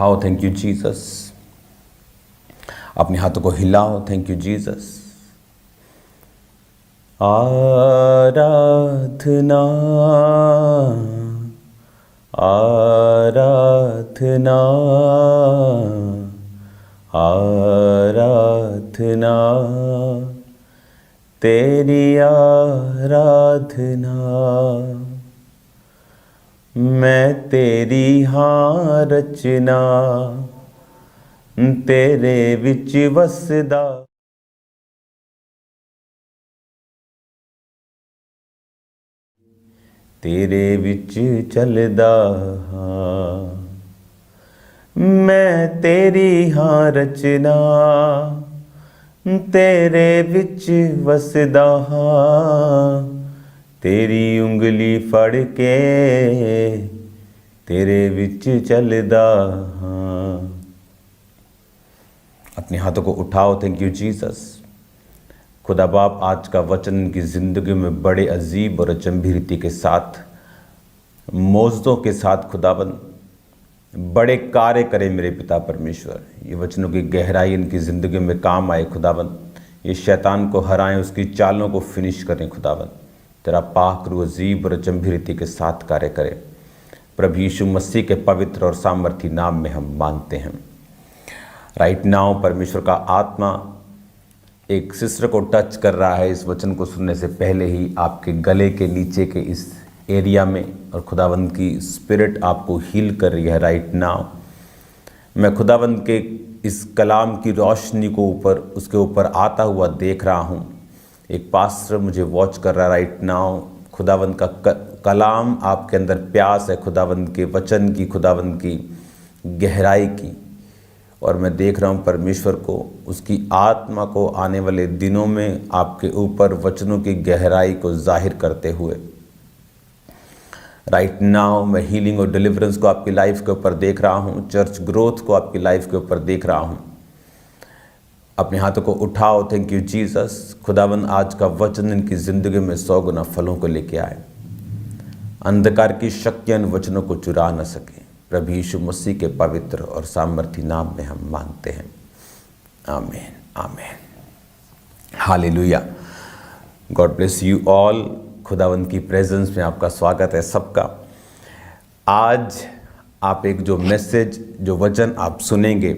उठाओ, thank you Jesus. अपने हाथों को हिलाओ, थैंक यू जीसस। आराधना आराधना आराधना तेरी आराधना। मैं तेरी हाँ रचना तेरे विच वसदा। तेरे विच चलदा हाँ। मैं तेरी हाँ रचना तेरे विच वसदा हाँ। तेरी उंगली फड़ के तेरे विच चलदा हाँ। अपने हाथों को उठाओ, थैंक यू जीसस। खुदा बाप आज का वचन इनकी ज़िंदगी में बड़े अजीब और अचंभी रीति के साथ, मौजों के साथ खुदाबंद बड़े कार्य करे मेरे पिता परमेश्वर। ये वचनों की गहराई इनकी ज़िंदगी में काम आए खुदाबंद। ये शैतान को हराएं, उसकी चालों को फिनिश करें खुदाबंद। तेरा पाक रूह अजीब और अचंभी रीति के साथ कार्य करे। प्रभु यीशु मसीह के पवित्र और सामर्थी नाम में हम मांगते हैं। राइट नाउ परमेश्वर का आत्मा एक सिस्टर को टच कर रहा है इस वचन को सुनने से पहले ही, आपके गले के नीचे के इस एरिया में, और खुदावंद की स्पिरिट आपको हील कर रही है राइट नाउ। मैं खुदावंद के इस कलाम की रोशनी को उसके ऊपर आता हुआ देख रहा हूँ। एक पास्टर मुझे वॉच कर रहा है राइट नाउ। खुदावंद का कलाम आपके अंदर प्यास है, खुदावंद के वचन की, खुदावंद की गहराई की। और मैं देख रहा हूँ परमेश्वर को, उसकी आत्मा को आने वाले दिनों में आपके ऊपर वचनों की गहराई को जाहिर करते हुए। राइट नाउ मैं हीलिंग और डिलीवरेंस को आपकी लाइफ के ऊपर देख रहा हूँ, चर्च ग्रोथ को आपकी लाइफ के ऊपर देख रहा हूँ। अपने हाथों को उठाओ, थैंक यू जीसस। खुदावन आज का वचन इनकी ज़िंदगी में 100 गुना फलों को लेके आए। अंधकार की शक्तियाँ इन वचनों को चुरा न सके। प्रभु यीशु मसीह के पवित्र और सामर्थी नाम में हम मांगते हैं, आमीन आमीन, hallelujah. God bless you all. खुदावंद की प्रेजेंस में आपका स्वागत है सबका। आज आप एक जो मैसेज, जो वचन आप सुनेंगे,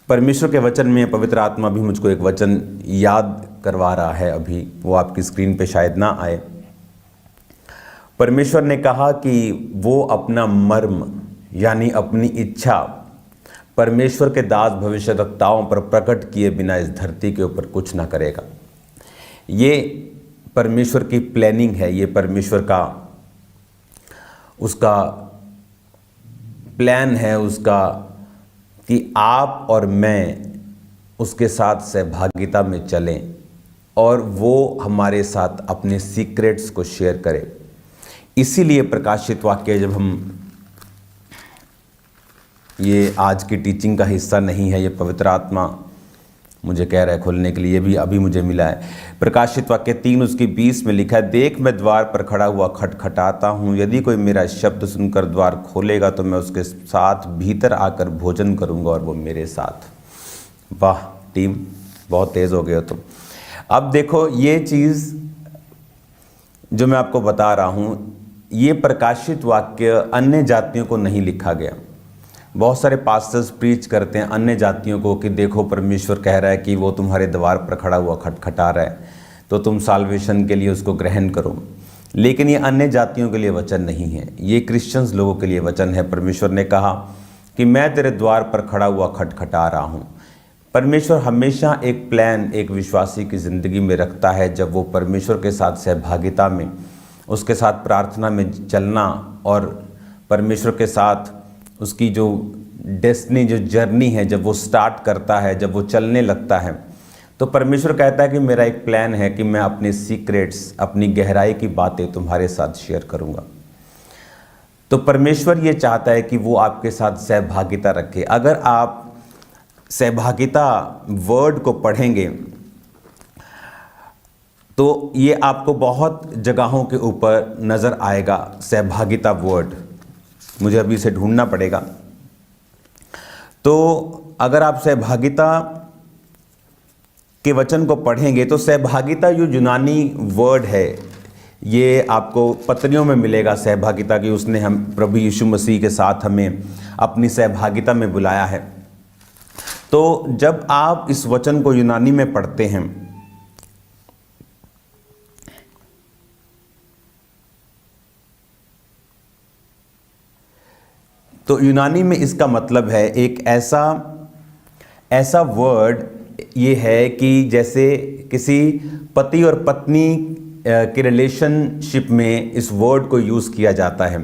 परमेश्वर के वचन में पवित्र आत्मा भी मुझको एक वचन याद करवा रहा है। अभी वो आपकी स्क्रीन पे शायद ना आए। परमेश्वर ने कहा कि वो अपना मर्म यानी अपनी इच्छा परमेश्वर के दास भविष्यवक्ताओं पर प्रकट किए बिना इस धरती के ऊपर कुछ ना करेगा। ये परमेश्वर की प्लानिंग है, ये परमेश्वर का उसका प्लान है उसका, कि आप और मैं उसके साथ सहभागिता में चलें और वो हमारे साथ अपने सीक्रेट्स को शेयर करें। इसीलिए प्रकाशित वाक्य, जब हम, ये आज की टीचिंग का हिस्सा नहीं है, ये पवित्र आत्मा मुझे कह रहा है खोलने के लिए, ये भी अभी मुझे मिला है। प्रकाशित वाक्य 3 उसकी 20 में लिखा है, देख मैं द्वार पर खड़ा हुआ खटखटाता हूँ, यदि कोई मेरा शब्द सुनकर द्वार खोलेगा तो मैं उसके साथ भीतर आकर भोजन करूँगा और वो मेरे साथ। वाह टीम, बहुत तेज़ हो गए हो तुम। अब देखो, ये चीज़ जो मैं आपको बता रहा हूँ, ये प्रकाशित वाक्य अन्य जातियों को नहीं लिखा गया। बहुत सारे पास्टर्स प्रीच करते हैं अन्य जातियों को कि देखो परमेश्वर कह रहा है कि वो तुम्हारे द्वार पर खड़ा हुआ खटखटा रहा है, तो तुम साल्वेशन के लिए उसको ग्रहण करो। लेकिन ये अन्य जातियों के लिए वचन नहीं है, ये क्रिश्चियंस लोगों के लिए वचन है। परमेश्वर ने कहा कि मैं तेरे द्वार पर खड़ा हुआ खटखटा रहा हूँ। परमेश्वर हमेशा एक प्लान एक विश्वासी की ज़िंदगी में रखता है। जब वो परमेश्वर के साथ सहभागिता में, उसके साथ प्रार्थना में चलना और परमेश्वर के साथ उसकी जो डेस्टिनी, जो जर्नी है, जब वो स्टार्ट करता है, जब वो चलने लगता है, तो परमेश्वर कहता है कि मेरा एक प्लान है कि मैं अपने सीक्रेट्स, अपनी गहराई की बातें तुम्हारे साथ शेयर करूंगा। तो परमेश्वर ये चाहता है कि वो आपके साथ सहभागिता रखे। अगर आप सहभागिता वर्ड को पढ़ेंगे तो ये आपको बहुत जगहों के ऊपर नज़र आएगा। सहभागिता वर्ड मुझे अभी इसे ढूंढना पड़ेगा। तो अगर आप सहभागिता के वचन को पढ़ेंगे तो सहभागिता जो यूनानी वर्ड है ये आपको पत्रियों में मिलेगा सहभागिता की। उसने हम प्रभु यीशु मसीह के साथ हमें अपनी सहभागिता में बुलाया है। तो जब आप इस वचन को यूनानी में पढ़ते हैं तो यूनानी में इसका मतलब है एक ऐसा वर्ड ये है कि जैसे किसी पति और पत्नी के रिलेशनशिप में इस वर्ड को यूज़ किया जाता है,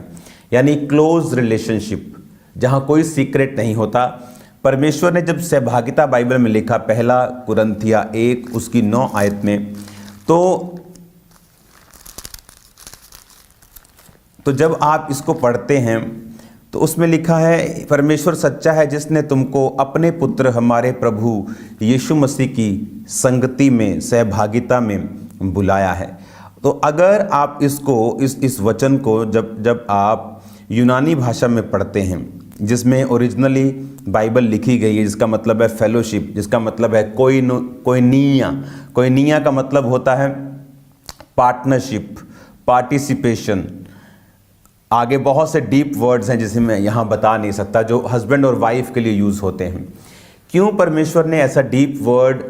यानी क्लोज रिलेशनशिप जहाँ कोई सीक्रेट नहीं होता। परमेश्वर ने जब सहभागिता बाइबल में लिखा, पहला कुरिन्थिया 1 उसकी 9 आयत में, तो जब आप इसको पढ़ते हैं तो उसमें लिखा है, परमेश्वर सच्चा है जिसने तुमको अपने पुत्र हमारे प्रभु यीशु मसीह की संगति में सहभागिता में बुलाया है। तो अगर आप इस वचन को जब आप यूनानी भाषा में पढ़ते हैं जिसमें ओरिजिनली बाइबल लिखी गई है, जिसका मतलब है फेलोशिप, जिसका मतलब है कोइनिया का मतलब होता है पार्टनरशिप, पार्टिसिपेशन। आगे बहुत से डीप वर्ड्स हैं जिसे मैं यहाँ बता नहीं सकता, जो हस्बैंड और वाइफ के लिए यूज़ होते हैं। क्यों परमेश्वर ने ऐसा डीप वर्ड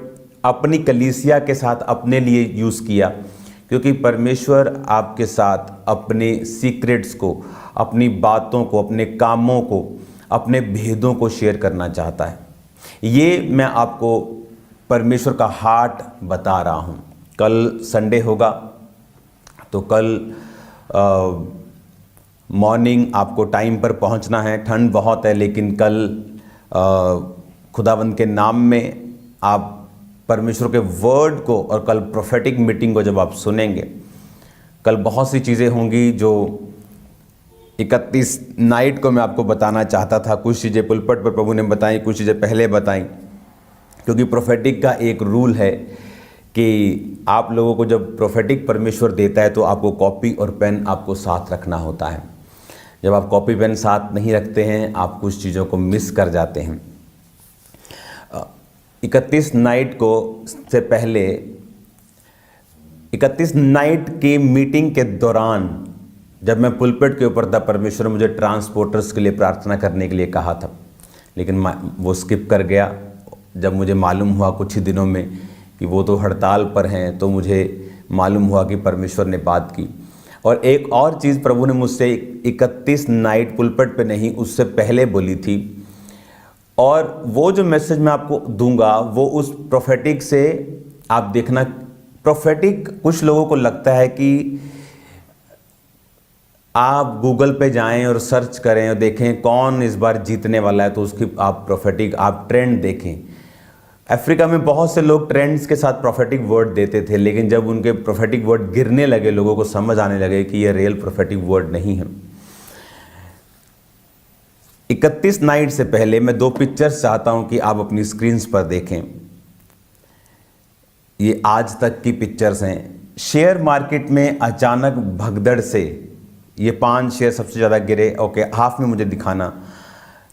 अपनी कलीसिया के साथ अपने लिए यूज़ किया? क्योंकि परमेश्वर आपके साथ अपने सीक्रेट्स को, अपनी बातों को, अपने कामों को, अपने भेदों को शेयर करना चाहता है। ये मैं आपको परमेश्वर का हार्ट बता रहा हूँ। कल संडे होगा तो कल मॉर्निंग आपको टाइम पर पहुंचना है। ठंड बहुत है लेकिन कल खुदावंद के नाम में आप परमेश्वर के वर्ड को, और कल प्रोफेटिक मीटिंग को जब आप सुनेंगे, कल बहुत सी चीज़ें होंगी जो 31 नाइट को मैं आपको बताना चाहता था। कुछ चीज़ें पुलपट पर प्रभु ने बताई, कुछ चीज़ें पहले बताई, क्योंकि प्रोफेटिक का एक रूल है कि आप लोगों को जब प्रोफेटिक परमेश्वर देता है तो आपको कॉपी और पेन आपको साथ रखना होता है। जब आप कॉपी पेन साथ नहीं रखते हैं आप कुछ चीज़ों को मिस कर जाते हैं। 31 नाइट को से पहले 31 नाइट की मीटिंग के दौरान जब मैं पुलपिट के ऊपर था, परमेश्वर ने मुझे ट्रांसपोर्टर्स के लिए प्रार्थना करने के लिए कहा था, लेकिन वो स्किप कर गया। जब मुझे मालूम हुआ कुछ ही दिनों में कि वो तो हड़ताल पर हैं, तो मुझे मालूम हुआ कि परमेश्वर ने बात की। और एक और चीज़ प्रभु ने मुझसे 31 नाइट पुलपिट पे नहीं, उससे पहले बोली थी। और वो जो मैसेज मैं आपको दूंगा वो उस प्रोफेटिक से आप देखना। प्रोफेटिक कुछ लोगों को लगता है कि आप गूगल पे जाएं और सर्च करें और देखें कौन इस बार जीतने वाला है, तो उसकी आप प्रोफेटिक आप ट्रेंड देखें। अफ्रीका में बहुत से लोग ट्रेंड्स के साथ प्रोफेटिक वर्ड देते थे, लेकिन जब उनके प्रोफेटिक वर्ड गिरने लगे, लोगों को समझ आने लगे कि ये रियल प्रोफेटिक वर्ड नहीं है। 31 नाइट से पहले मैं 2 पिक्चर्स चाहता हूं कि आप अपनी स्क्रीन्स पर देखें। ये आज तक की पिक्चर्स हैं। शेयर मार्केट में अचानक भगदड़ से ये 5 शेयर सबसे ज़्यादा गिरे। ओके, हाफ में मुझे दिखाना।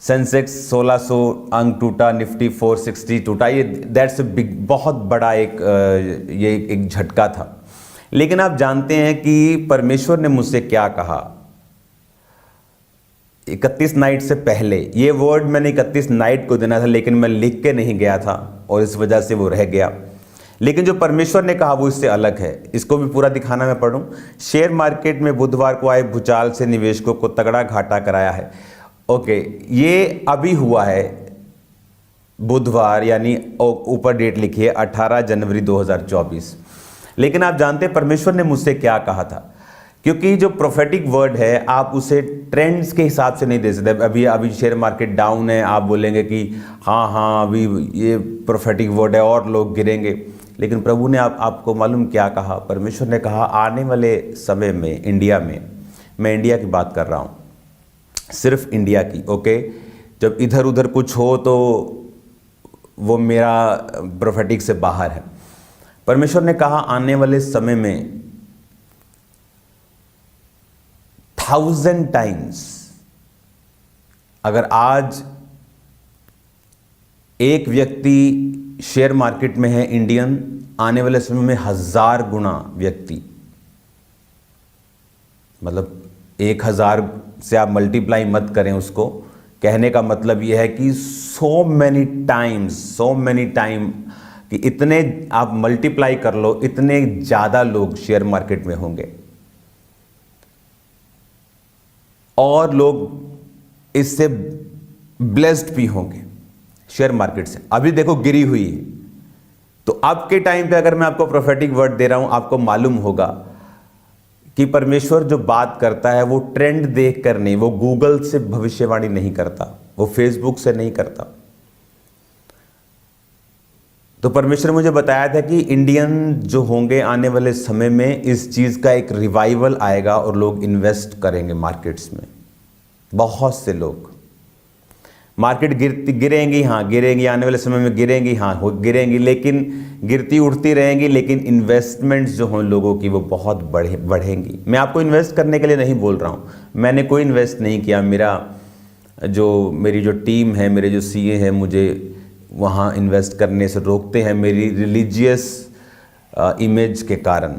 सेंसेक्स 1600 अंक टूटा, निफ्टी 460 टूटा। ये दैट्स बिग, बहुत बड़ा एक झटका था। लेकिन आप जानते हैं कि परमेश्वर ने मुझसे क्या कहा 31 नाइट से पहले। ये वर्ड मैंने 31 नाइट को देना था, लेकिन मैं लिख के नहीं गया था और इस वजह से वो रह गया। लेकिन जो परमेश्वर ने कहा वो इससे अलग है। इसको भी पूरा दिखाना मैं पढ़ूं। शेयर मार्केट में बुधवार को आए भूचाल से निवेशकों को तगड़ा घाटा कराया है। ओके, ये अभी हुआ है बुधवार, यानी ऊपर डेट लिखी है 18 जनवरी 2024। लेकिन आप जानते हैं परमेश्वर ने मुझसे क्या कहा था, क्योंकि जो प्रोफेटिक वर्ड है आप उसे ट्रेंड्स के हिसाब से नहीं दे सकते। अभी शेयर मार्केट डाउन है, आप बोलेंगे कि हाँ अभी ये प्रोफेटिक वर्ड है और लोग गिरेंगे। लेकिन प्रभु ने आपको मालूम क्या कहा? परमेश्वर ने कहा आने वाले समय में इंडिया में, मैं इंडिया की बात कर रहा हूँ, सिर्फ इंडिया की। ओके, जब इधर उधर कुछ हो तो वो मेरा प्रोफेटिक से बाहर है। परमेश्वर ने कहा आने वाले समय में 1000 टाइम्स, अगर आज एक व्यक्ति शेयर मार्केट में है इंडियन, आने वाले समय में 1000 गुना व्यक्ति, मतलब 1000 से आप मल्टीप्लाई मत करें उसको। कहने का मतलब यह है कि सो मैनी टाइम कि इतने आप मल्टीप्लाई कर लो, इतने ज़्यादा लोग शेयर मार्केट में होंगे और लोग इससे ब्लेस्ड भी होंगे शेयर मार्केट से। अभी देखो गिरी हुई है, तो अब के टाइम पे अगर मैं आपको प्रोफेटिक वर्ड दे रहा हूं, आपको मालूम होगा कि परमेश्वर जो बात करता है वो ट्रेंड देखकर नहीं, वो गूगल से भविष्यवाणी नहीं करता, वो फेसबुक से नहीं करता। तो परमेश्वर मुझे बताया था कि इंडियन जो होंगे आने वाले समय में इस चीज़ का एक रिवाइवल आएगा और लोग इन्वेस्ट करेंगे मार्केट्स में। बहुत से लोग मार्केट गिरेंगी, हाँ गिरेंगी, आने वाले समय में गिरेंगी, हाँ गिरेंगी, लेकिन गिरती उठती रहेंगी, लेकिन इन्वेस्टमेंट्स जो हों लोगों की वो बहुत बढ़ेंगी। मैं आपको इन्वेस्ट करने के लिए नहीं बोल रहा हूँ, मैंने कोई इन्वेस्ट नहीं किया। मेरी जो टीम है, मेरे जो सीए हैं, मुझे वहाँ इन्वेस्ट करने से रोकते हैं मेरी रिलीजियस इमेज के कारण।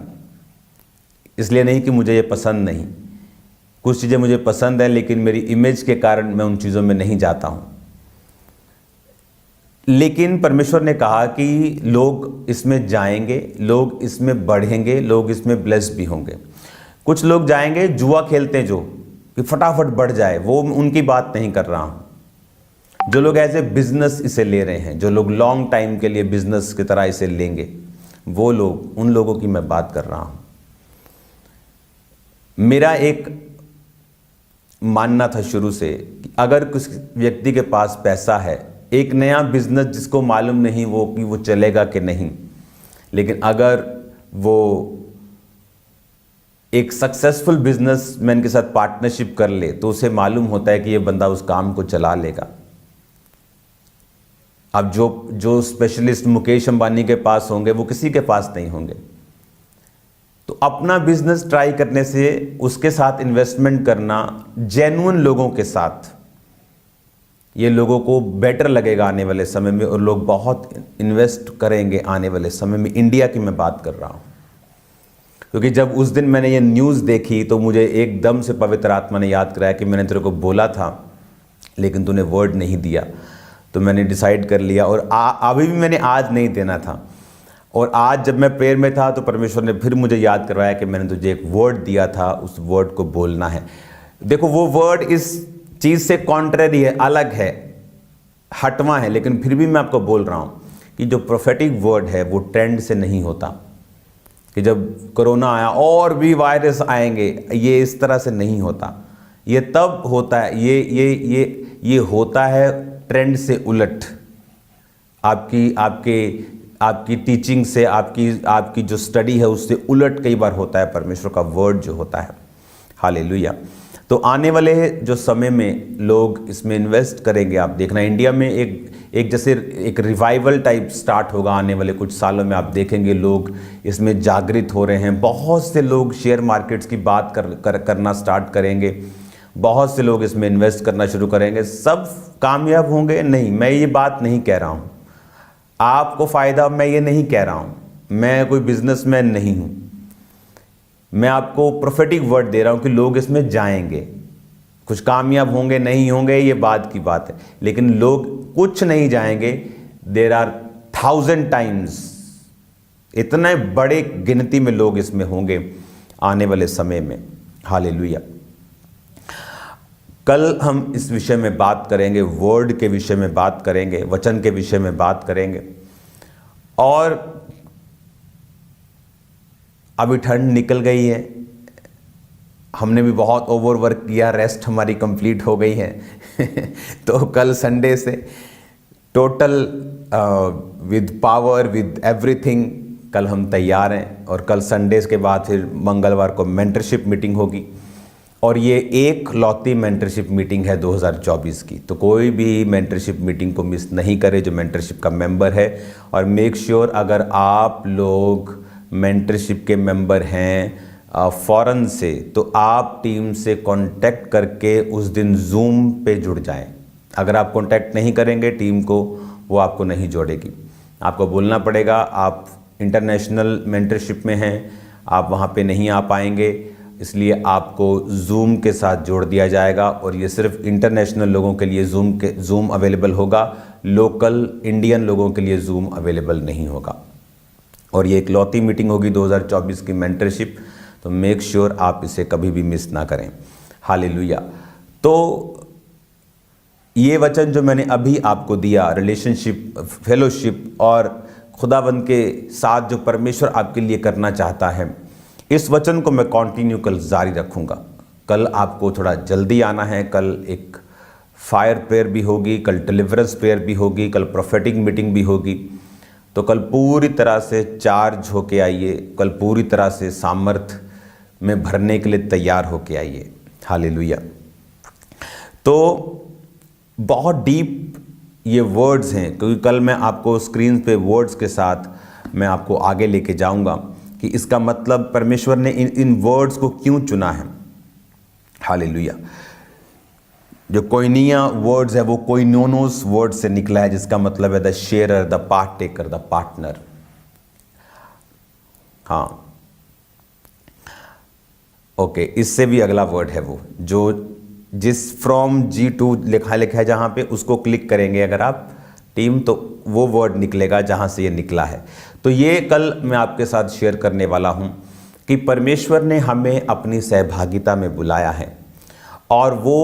इसलिए नहीं कि मुझे ये पसंद नहीं, कुछ चीज़ें मुझे पसंद है, लेकिन मेरी इमेज के कारण मैं उन चीज़ों में नहीं जाता हूँ। लेकिन परमेश्वर ने कहा कि लोग इसमें जाएंगे, लोग इसमें बढ़ेंगे, लोग इसमें ब्लेस्ड भी होंगे। कुछ लोग जाएंगे जुआ खेलते जो कि फटाफट बढ़ जाए, वो उनकी बात नहीं कर रहा हूँ। जो लोग एज ए बिजनेस इसे ले रहे हैं, जो लोग लॉन्ग टाइम के लिए बिजनेस की तरह इसे लेंगे, वो लोग, उन लोगों की मैं बात कर रहा हूँ। मेरा एक मानना था शुरू से कि अगर कुछ व्यक्ति के पास पैसा है, एक नया बिजनेस जिसको मालूम नहीं वो कि वो चलेगा कि नहीं, लेकिन अगर वो एक सक्सेसफुल बिजनेसमैन के साथ पार्टनरशिप कर ले तो उसे मालूम होता है कि ये बंदा उस काम को चला लेगा। अब जो स्पेशलिस्ट मुकेश अंबानी के पास होंगे वो किसी के पास नहीं होंगे। तो अपना बिजनेस ट्राई करने से, उसके साथ इन्वेस्टमेंट करना जेन्युइन लोगों के साथ, ये लोगों को बेटर लगेगा आने वाले समय में और लोग बहुत इन्वेस्ट करेंगे आने वाले समय में। इंडिया की मैं बात कर रहा हूँ, क्योंकि जब उस दिन मैंने ये न्यूज़ देखी तो मुझे एकदम से पवित्र आत्मा ने याद कराया कि मैंने तेरे को बोला था लेकिन तूने वर्ड नहीं दिया। तो मैंने डिसाइड कर लिया और अभी भी मैंने आज नहीं देना था। और आज जब मैं प्रेयर में था तो परमेश्वर ने फिर मुझे याद करवाया कि मैंने तुझे एक वर्ड दिया था, उस वर्ड को बोलना है। देखो वो वर्ड इस चीज़ से कॉन्ट्रेरी है, अलग है, हटवा है, लेकिन फिर भी मैं आपको बोल रहा हूँ कि जो प्रोफेटिक वर्ड है वो ट्रेंड से नहीं होता कि जब कोरोना आया और भी वायरस आएंगे, ये इस तरह से नहीं होता। ये तब होता है, ये होता है ट्रेंड से उलट। आपकी टीचिंग से, आपकी जो स्टडी है उससे उलट कई बार होता है परमेश्वर का वर्ड जो होता है। हालेलुया। तो आने वाले जो समय में लोग इसमें इन्वेस्ट करेंगे। आप देखना इंडिया में एक जैसे एक रिवाइवल टाइप स्टार्ट होगा आने वाले कुछ सालों में। आप देखेंगे लोग इसमें जागृत हो रहे हैं। बहुत से लोग शेयर मार्केट्स की बात करना स्टार्ट करेंगे। बहुत से लोग इसमें इन्वेस्ट करना शुरू करेंगे। सब कामयाब होंगे नहीं, मैं ये बात नहीं कह रहा हूँ। आपको फ़ायदा, मैं ये नहीं कह रहा हूँ। मैं कोई बिजनेसमैन नहीं हूँ। मैं आपको प्रोफेटिक वर्ड दे रहा हूँ कि लोग इसमें जाएंगे। कुछ कामयाब होंगे नहीं होंगे ये बात की बात है, लेकिन लोग कुछ नहीं जाएंगे। देयर आर 1000 टाइम्स, इतने बड़े गिनती में लोग इसमें होंगे आने वाले समय में। हालेलुया। कल हम इस विषय में बात करेंगे, वर्ड के विषय में बात करेंगे, वचन के विषय में बात करेंगे। और अभी ठंड निकल गई है, हमने भी बहुत ओवरवर्क किया, रेस्ट हमारी कंप्लीट हो गई है तो कल संडे से total with power, with everything, कल हम तैयार हैं। और कल संडेज के बाद फिर मंगलवार को मेंटरशिप मीटिंग होगी। और ये एक लौती मेंटरशिप मीटिंग है 2024 की। तो कोई भी मेंटरशिप मीटिंग को मिस नहीं करे जो मेंटरशिप का मेंबर है। और मेक श्योर अगर आप लोग मेंटरशिप के मेंबर हैं फॉरेन से, तो आप टीम से कांटेक्ट करके उस दिन जूम पे जुड़ जाएं। अगर आप कांटेक्ट नहीं करेंगे टीम को, वो आपको नहीं जोड़ेगी। आपको बोलना पड़ेगा आप इंटरनेशनल मेंटरशिप में हैं, आप वहाँ पे नहीं आ पाएंगे, इसलिए आपको जूम के साथ जोड़ दिया जाएगा और ये सिर्फ इंटरनेशनल लोगों के लिए जूम अवेलेबल होगा, लोकल इंडियन लोगों के लिए जूम अवेलेबल नहीं होगा। और ये इकलौती मीटिंग होगी 2024 की मेंटरशिप, तो मेक श्योर आप इसे कभी भी मिस ना करें। हालेलुया। तो ये वचन जो मैंने अभी आपको दिया, रिलेशनशिप, फेलोशिप और खुदावंद के साथ जो परमेश्वर आपके लिए करना चाहता है, इस वचन को मैं कंटिन्यू कल जारी रखूंगा। कल आपको थोड़ा जल्दी आना है, कल एक फायर प्रेयर भी होगी, कल डिलीवरेंस प्रेयर भी होगी, कल प्रोफेटिक मीटिंग भी होगी। तो कल पूरी तरह से चार्ज होके आइए, कल पूरी तरह से सामर्थ में भरने के लिए तैयार होके आइए। हालेलुया। तो बहुत डीप ये वर्ड्स हैं, क्योंकि कल मैं आपको स्क्रीन पे वर्ड्स के साथ मैं आपको आगे लेके जाऊंगा कि इसका मतलब परमेश्वर ने इन वर्ड्स को क्यों चुना है। हालेलुया। जो कोइनिया वर्ड्स है वो कोइनोनोस वर्ड से निकला है, जिसका मतलब है the sharer, the part taker, the partner. हाँ, ओके, इससे भी अगला वर्ड है वो जो जिस फ्रॉम G2 लिखा है जहां पे, उसको क्लिक करेंगे अगर आप टीम, तो वो वर्ड निकलेगा जहां से ये निकला है। तो ये कल मैं आपके साथ शेयर करने वाला हूं कि परमेश्वर ने हमें अपनी सहभागिता में बुलाया है और वो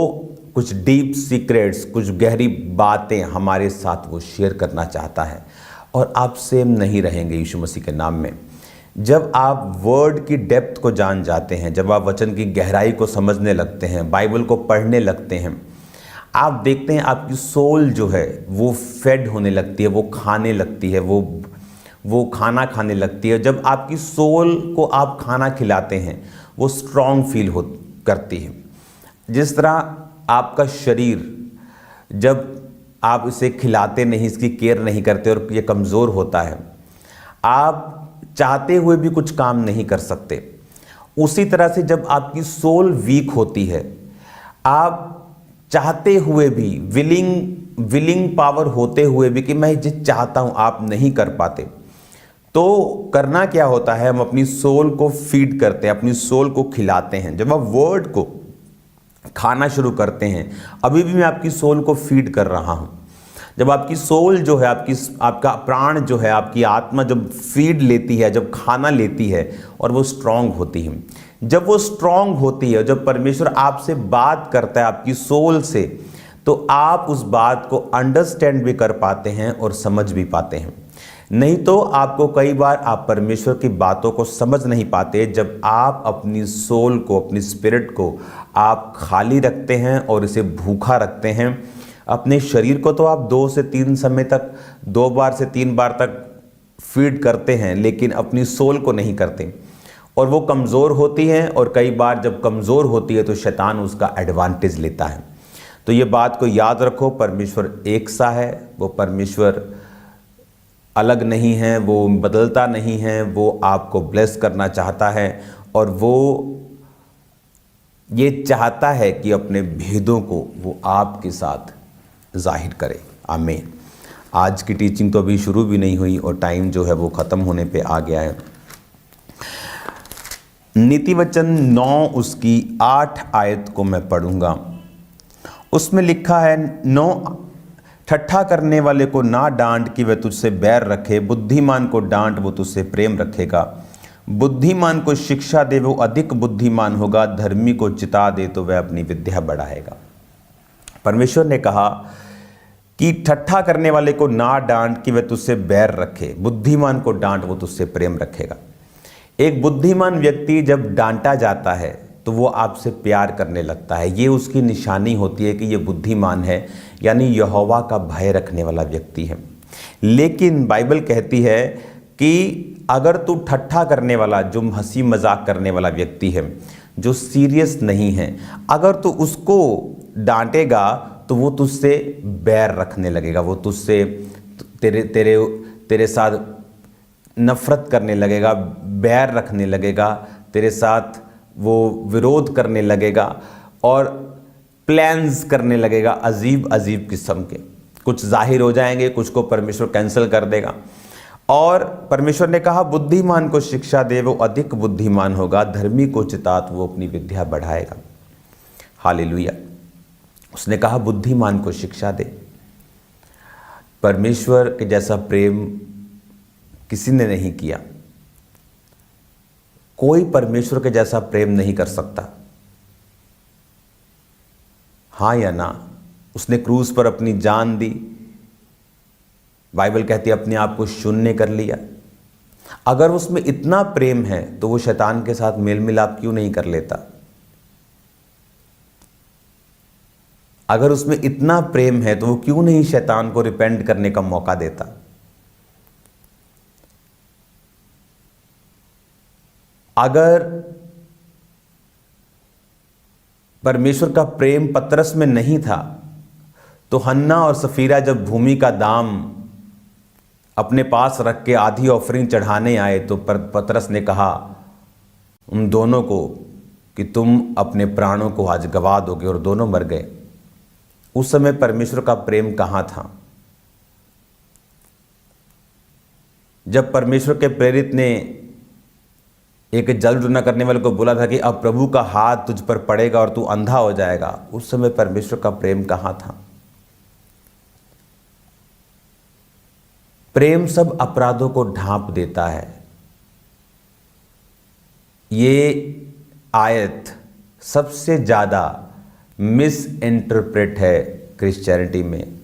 कुछ डीप सीक्रेट्स, कुछ गहरी बातें हमारे साथ वो शेयर करना चाहता है और आप सेम नहीं रहेंगे यीशु मसीह के नाम में। जब आप वर्ड की डेप्थ को जान जाते हैं, जब आप वचन की गहराई को समझने लगते हैं, बाइबल को पढ़ने लगते हैं, आप देखते हैं आपकी सोल जो है वो फेड होने लगती है, वो खाने लगती है, वो खाना खाने लगती है। जब आपकी सोल को आप खाना खिलाते हैं, वो स्ट्रांग फील करती है। जिस तरह आपका शरीर, जब आप इसे खिलाते नहीं, इसकी केयर नहीं करते और ये कमज़ोर होता है, आप चाहते हुए भी कुछ काम नहीं कर सकते। उसी तरह से जब आपकी सोल वीक होती है, आप चाहते हुए भी, विलिंग पावर होते हुए भी कि मैं जो चाहता हूं आप नहीं कर पाते। तो करना क्या होता है, हम अपनी सोल को फीड करते हैं, अपनी सोल को खिलाते हैं। जब आप वर्ड को खाना शुरू करते हैं, अभी भी मैं आपकी सोल को फीड कर रहा हूं। जब आपकी सोल जो है, आपका प्राण जो है, आपकी आत्मा जब फीड लेती है, जब खाना लेती है और वो स्ट्रांग होती है, जब वो स्ट्रांग होती है, जब परमेश्वर आपसे बात करता है आपकी सोल से, तो आप उस बात को अंडरस्टैंड भी कर पाते हैं और समझ भी पाते हैं। नहीं तो आपको कई बार आप परमेश्वर की बातों को समझ नहीं पाते जब आप अपनी सोल को, अपनी स्पिरिट को आप खाली रखते हैं और इसे भूखा रखते हैं। अपने शरीर को तो आप 2 से 3 समय तक, 2 बार से 3 बार तक फीड करते हैं, लेकिन अपनी सोल को नहीं करते और वो कमज़ोर होती है। और कई बार जब कमज़ोर होती है तो शैतान उसका एडवांटेज लेता है। तो ये बात को याद रखो, परमेश्वर एक सा है, वो परमेश्वर अलग नहीं है, वो बदलता नहीं है, वो आपको ब्लेस करना चाहता है और वो ये चाहता है कि अपने भेदों को वो आपके साथ जाहिर करे। आमीन। आज की टीचिंग तो अभी शुरू भी नहीं हुई और टाइम जो है वो ख़त्म होने पे आ गया है। नीति वचन 9 उसकी 8 आयत को मैं पढ़ूंगा। उसमें लिखा है, 9, ठट्ठा करने वाले को ना डांट कि वह तुझसे बैर रखे, बुद्धिमान को डांट वो तुझसे प्रेम रखेगा। बुद्धिमान को शिक्षा दे वो अधिक बुद्धिमान होगा, धर्मी को चिता दे तो वह अपनी विद्या बढ़ाएगा। परमेश्वर ने कहा कि ठट्ठा करने वाले को ना डांट कि वह तुझसे बैर रखे, बुद्धिमान को डांट वो तुझसे प्रेम रखेगा। एक बुद्धिमान व्यक्ति जब डांटा जाता है तो वो आपसे प्यार करने लगता है। ये उसकी निशानी होती है कि ये बुद्धिमान है, यानी यहोवा का भय रखने वाला व्यक्ति है। लेकिन बाइबल कहती है कि अगर तू ठट्ठा करने वाला, जो हंसी मजाक करने वाला व्यक्ति है, जो सीरियस नहीं है, अगर तू उसको डांटेगा तो वो तुझसे बैर रखने लगेगा, वो तुझसे तेरे साथ नफरत करने लगेगा, बैर रखने लगेगा, तेरे साथ वो विरोध करने लगेगा और प्लान्स करने लगेगा अजीब अजीब किस्म के। कुछ जाहिर हो जाएंगे, कुछ को परमेश्वर कैंसिल कर देगा। और परमेश्वर ने कहा बुद्धिमान को शिक्षा दे, वो अधिक बुद्धिमान होगा, धर्मी को चितात, वो अपनी विद्या बढ़ाएगा। हालेलुया। उसने कहा बुद्धिमान को शिक्षा दे। परमेश्वर के जैसा प्रेम किसी ने नहीं किया। कोई परमेश्वर के जैसा प्रेम नहीं कर सकता। हाँ या ना? उसने क्रूस पर अपनी जान दी, बाइबल कहती है अपने आप को शून्य कर लिया। अगर उसमें इतना प्रेम है तो वो शैतान के साथ मेल मिलाप क्यों नहीं कर लेता? अगर उसमें इतना प्रेम है तो वो क्यों नहीं शैतान को रिपेंट करने का मौका देता? अगर परमेश्वर का प्रेम पतरस में नहीं था तो हन्ना और सफीरा जब भूमि का दाम अपने पास रख के आधी ऑफरिंग चढ़ाने आए तो पतरस ने कहा उन दोनों को कि तुम अपने प्राणों को आज गवा दोगे, और दोनों मर गए। उस समय परमेश्वर का प्रेम कहाँ था? जब परमेश्वर के प्रेरित ने एक जल ढूंढना करने वाले को बोला था कि अब प्रभु का हाथ तुझ पर पड़ेगा और तू अंधा हो जाएगा, उस समय परमेश्वर का प्रेम कहाँ था? प्रेम सब अपराधों को ढांप देता है। ये आयत सबसे ज़्यादा मिस इंटरप्रेट है क्रिश्चियनिटी में।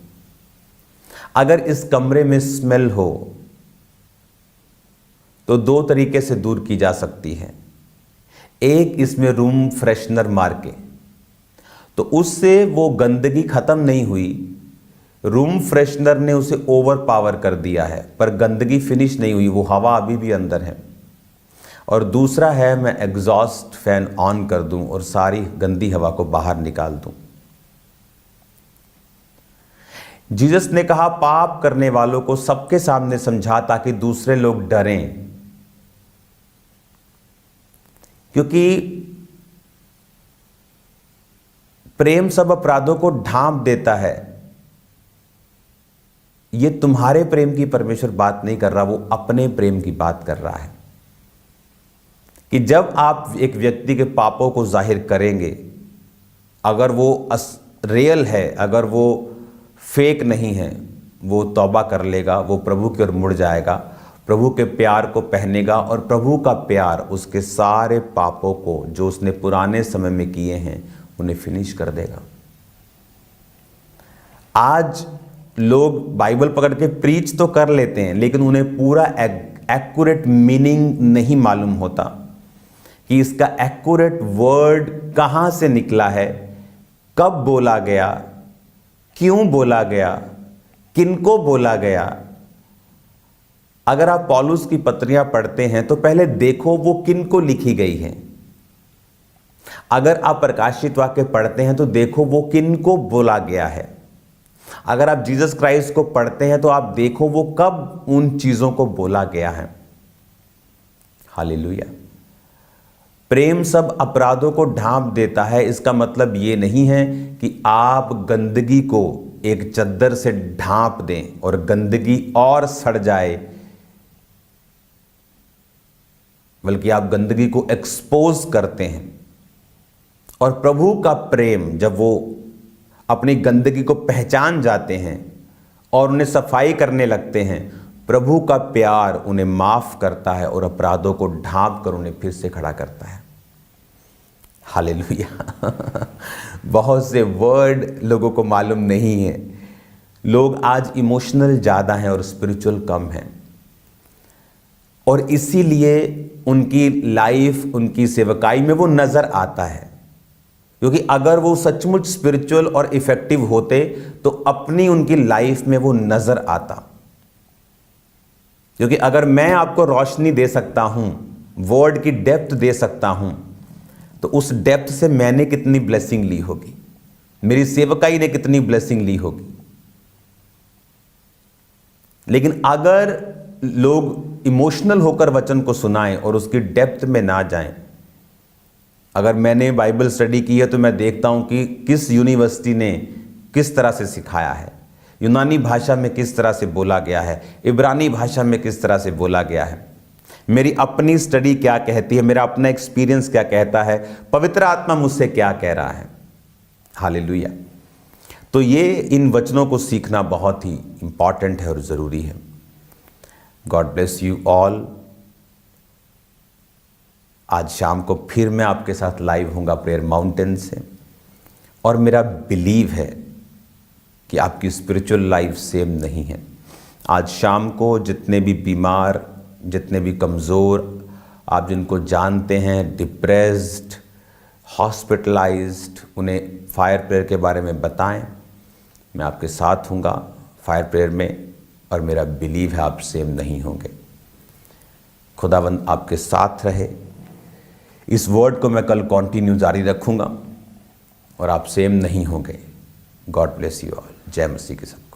अगर इस कमरे में स्मेल हो तो दो तरीके से दूर की जा सकती है। एक, इसमें रूम फ्रेशनर मार के, तो उससे वो गंदगी खत्म नहीं हुई, रूम फ्रेशनर ने उसे ओवर पावर कर दिया है, पर गंदगी फिनिश नहीं हुई, वो हवा अभी भी अंदर है। और दूसरा है मैं एग्जॉस्ट फैन ऑन कर दूं और सारी गंदी हवा को बाहर निकाल दूं। जीसस ने कहा पाप करने वालों को सबके सामने समझा ताकि दूसरे लोग डरें, क्योंकि प्रेम सब अपराधों को ढांप देता है। ये तुम्हारे प्रेम की परमेश्वर बात नहीं कर रहा, वो अपने प्रेम की बात कर रहा है कि जब आप एक व्यक्ति के पापों को जाहिर करेंगे, अगर वो रियल है, अगर वो फेक नहीं है, वो तौबा कर लेगा, वो प्रभु की ओर मुड़ जाएगा, प्रभु के प्यार को पहनेगा और प्रभु का प्यार उसके सारे पापों को जो उसने पुराने समय में किए हैं उन्हें फिनिश कर देगा। आज लोग बाइबल पकड़ के प्रीच तो कर लेते हैं, लेकिन उन्हें पूरा एक्यूरेट मीनिंग नहीं मालूम होता कि इसका एक्यूरेट वर्ड कहाँ से निकला है, कब बोला गया, क्यों बोला गया, किनको बोला गया। अगर आप पौलुस की पत्रियां पढ़ते हैं तो पहले देखो वो किनको लिखी गई हैं। अगर आप प्रकाशित वाक्य पढ़ते हैं तो देखो वो किनको बोला गया है। अगर आप जीसस क्राइस्ट को पढ़ते हैं तो आप देखो वो कब उन चीजों को बोला गया है। हालेलुया। प्रेम सब अपराधों को ढांप देता है। इसका मतलब ये नहीं है कि आप गंदगी को एक चद्दर से ढांप दें और गंदगी और सड़ जाए, बल्कि आप गंदगी को एक्सपोज करते हैं। और प्रभु का प्रेम जब वो अपनी गंदगी को पहचान जाते हैं और उन्हें सफाई करने लगते हैं, प्रभु का प्यार उन्हें माफ करता है और अपराधों को ढांप कर उन्हें फिर से खड़ा करता है। हालेलुया। बहुत से वर्ड लोगों को मालूम नहीं है। लोग आज इमोशनल ज़्यादा हैं और स्पिरिचुअल कम हैं, और इसीलिए उनकी लाइफ, उनकी सेवकाई में वो नज़र आता है। क्योंकि अगर वो सचमुच स्पिरिचुअल और इफेक्टिव होते तो अपनी उनकी लाइफ में वो नज़र आता। क्योंकि अगर मैं आपको रोशनी दे सकता हूं, वर्ड की डेप्थ दे सकता हूं, तो उस डेप्थ से मैंने कितनी ब्लेसिंग ली होगी, मेरी सेवकाई ने कितनी ब्लेसिंग ली होगी। लेकिन अगर लोग इमोशनल होकर वचन को सुनाएं और उसकी डेप्थ में ना जाएं, अगर मैंने बाइबल स्टडी की है तो मैं देखता हूं कि किस यूनिवर्सिटी ने किस तरह से सिखाया है, यूनानी भाषा में किस तरह से बोला गया है, इब्रानी भाषा में किस तरह से बोला गया है, मेरी अपनी स्टडी क्या कहती है, मेरा अपना एक्सपीरियंस क्या कहता है, पवित्र आत्मा मुझसे क्या कह रहा है। हालेलुया। तो ये इन वचनों को सीखना बहुत ही इंपॉर्टेंट है और ज़रूरी है। God bless you all. आज शाम को फिर मैं आपके साथ लाइव हूँगा प्रेयर माउंटेन से, और मेरा बिलीव है कि आपकी स्पिरिचुअल लाइफ सेम नहीं है। आज शाम को जितने भी बीमार, जितने भी कमज़ोर, आप जिनको जानते हैं, डिप्रेस्ड, हॉस्पिटलाइज्ड, उन्हें फायर प्रेयर के बारे में बताएं। मैं आपके साथ हूँगा फायर प्रेयर में, और मेरा बिलीव है आप सेम नहीं होंगे। खुदावंद आपके साथ रहे। इस वर्ड को मैं कल कंटिन्यू जारी रखूँगा और आप सेम नहीं होंगे। God bless you all. जय मसीह के साथ।